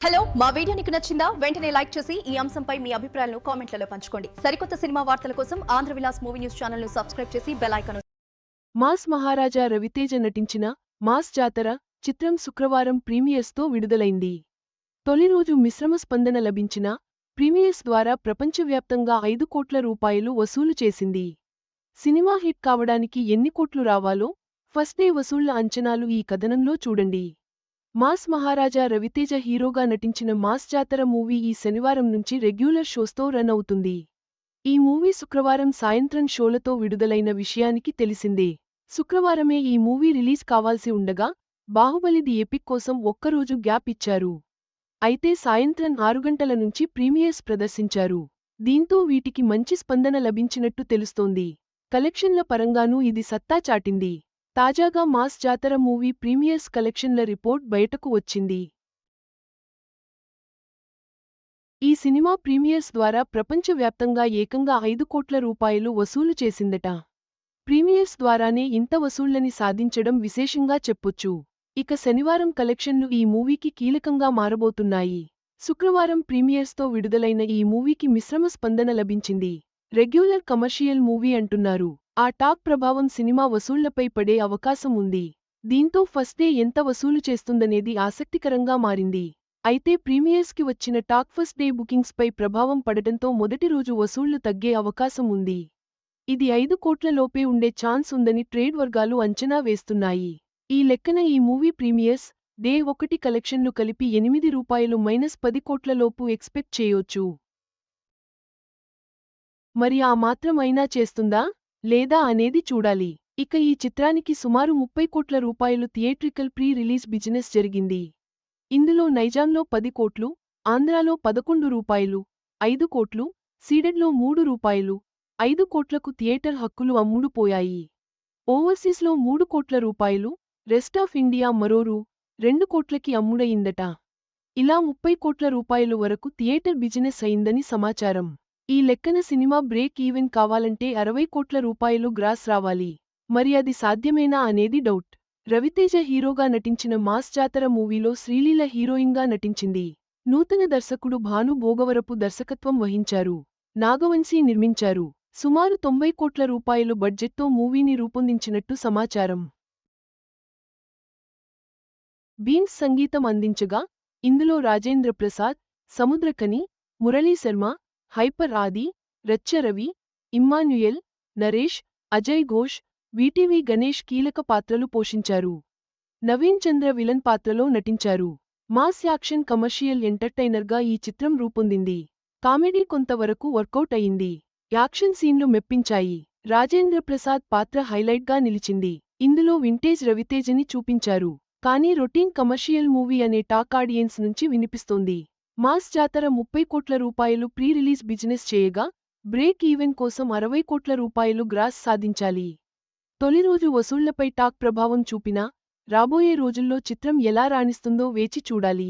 Hello మా video నీకు నచ్చిందా వెంటనే లైక్ చేసి ఈ అంశంపై మీ అభిప్రాయాలను కామెంట్లలో పంచుకోండి. సరికొత్త సినిమా వార్తల కోసం Andhra Vilas movie news channel ను సబ్స్క్రైబ్ చేసి బెల్ ఐకాన్ మాస్ మహారాజా రవితేజ నటించిన మాస్ జాతర చిత్రం శుక్రవారం ప్రీమియర్స్తో విడుదలైంది. తొలి రోజు మిశ్రమ స్పందన లభించిన ప్రీమియర్స్ ద్వారా ప్రపంచవ్యాప్తంగా 5 కోట్ల రూపాయలు వసూలు చేసింది. సినిమా హిట్ కావడానికి ఎన్ని కోట్లు రావాలో ఫస్ట్ డే వసూళ్ల అంచనాలు ఈ కథనంలో చూడండి. మాస్ మహారాజా రవితేజ హీరోగా నటించిన మాస్ జాతర మూవీ ఈ శనివారం నుంచి రెగ్యులర్ షోస్తో రన్ అవుతుంది. ఈ మూవీ శుక్రవారం సాయంత్రం షోలతో విడుదలైన విషయానికి తెలిసిందే. శుక్రవారమే ఈ మూవీ రిలీజ్ కావాల్సి ఉండగా బాహుబలి ది ఎపిక్ కోసం ఒక్కరోజు గ్యాప్ ఇచ్చారు. అయితే సాయంత్రం 6 గంటల నుంచి ప్రీమియర్స్ ప్రదర్శించారు. దీంతో వీటికి మంచి స్పందన లభించినట్టు తెలుస్తోంది. కలెక్షన్ల పరంగానూ ఇది సత్తా చాటింది. తాజాగా మాస్ జాతర మూవీ ప్రీమియర్స్ కలెక్షన్ల రిపోర్ట్ బయటకు వచ్చింది. ఈ సినిమా ప్రీమియర్స్ ద్వారా ప్రపంచవ్యాప్తంగా ఏకంగా 5 కోట్ల రూపాయలు వసూలు చేసిందట. ప్రీమియర్స్ ద్వారానే ఇంత వసూళ్లని సాధించడం విశేషంగా చెప్పొచ్చు. ఇక శనివారం కలెక్షన్లు ఈ మూవీకి కీలకంగా మారబోతున్నాయి. శుక్రవారం ప్రీమియర్స్తో విడుదలైన ఈ మూవీకి మిశ్రమ స్పందన లభించింది. రెగ్యులర్ కమర్షియల్ మూవీ అంటున్నారు. ఆ టాక్ ప్రభావం సినిమా వసూళ్లపై పడే అవకాశం ఉంది. దీంతో ఫస్ట్ డే ఎంత వసూలు చేస్తుందనేది ఆసక్తికరంగా మారింది. అయితే ప్రీమియర్స్కి వచ్చిన టాక్ ఫస్ట్ డే బుకింగ్స్పై ప్రభావం పడటంతో మొదటి రోజు వసూళ్లు తగ్గే అవకాశం ఉంది. ఇది 5 కోట్ల లోపే ఉండే ఛాన్స్ ఉందని ట్రేడ్ వర్గాలు అంచనా వేస్తున్నాయి. ఈ లెక్కన ఈ మూవీ ప్రీమియర్స్ డే 1 కలెక్షన్లు కలిపి ₹8 - 10 కోట్ల లోపు ఎక్స్పెక్ట్ చేయొచ్చు. మరి ఆ మాత్రం అయినా చేస్తుందా లేదా అనేది చూడాలి. ఇక ఈ చిత్రానికి సుమారు 30 కోట్ల రూపాయలు థియేట్రికల్ ప్రీ రిలీజ్ బిజినెస్ జరిగింది. ఇందులో నైజాంలో 10 కోట్లు, ఆంధ్రాలో ₹11, 5 కోట్లు, సీడెడ్లో ₹3, 5 కోట్లకు థియేటర్ హక్కులు అమ్ముడుపోయాయి. ఓవర్సీస్లో ₹3 కోట్ల, రెస్ట్ ఆఫ్ ఇండియా మరో ₹2 కోట్లకి అమ్ముడయిందట. ఇలా 30 కోట్ల రూపాయలు వరకు థియేటర్ బిజినెస్ అయిందని సమాచారం. ఈ లెక్కన సినిమా బ్రేక్ ఈవెన్ కావాలంటే 60 కోట్ల రూపాయలు గ్రాస్ రావాలి. మరి అది సాధ్యమేనా అనేది డౌట్. రవితేజ హీరోగా నటించిన మాస్ జాతర మూవీలో శ్రీలీల హీరోయిన్గా నటించింది. నూతన దర్శకుడు భాను భోగవరపు దర్శకత్వం వహించారు. నాగవంశీ నిర్మించారు. సుమారు 90 కోట్ల రూపాయలు బడ్జెట్తో మూవీని రూపొందించినట్టు సమాచారం. బీన్స్ సంగీతం అందించగా ఇందులో రాజేంద్ర ప్రసాద్, సముద్రకని, మురళీ శర్మ, హైపర్ ఆది, రచ్చ రవి, ఇమ్మాన్యుయల్, నరేష్, అజయ్ ఘోష్, వీటీవీ గణేష్ కీలక పాత్రలు పోషించారు. నవీన్ చంద్ర విలన్ పాత్రలో నటించారు. మాస్ యాక్షన్ కమర్షియల్ ఎంటర్టైనర్గా ఈ చిత్రం రూపొందింది. కామెడీ కొంతవరకు వర్కౌట్ అయింది. యాక్షన్ సీన్లు మెప్పించాయి. రాజేంద్ర ప్రసాద్ పాత్ర హైలైట్గా నిలిచింది. ఇందులో వింటేజ్ రవితేజని చూపించారు. కానీ రొటీన్ కమర్షియల్ మూవీ అనే టాక్ ఆడియన్స్ నుంచి వినిపిస్తోంది. మాస్ జాతర 30 కోట్ల రూపాయలు ప్రీ రిలీజ్ బిజినెస్ చేయగా బ్రేక్ ఈవెన్ కోసం 60 కోట్ల రూపాయలు గ్రాస్ సాధించాలి. తొలి రోజు వసూళ్లపై టాక్ ప్రభావం చూపినా రాబోయే రోజుల్లో చిత్రం ఎలా రాణిస్తుందో వేచి చూడాలి.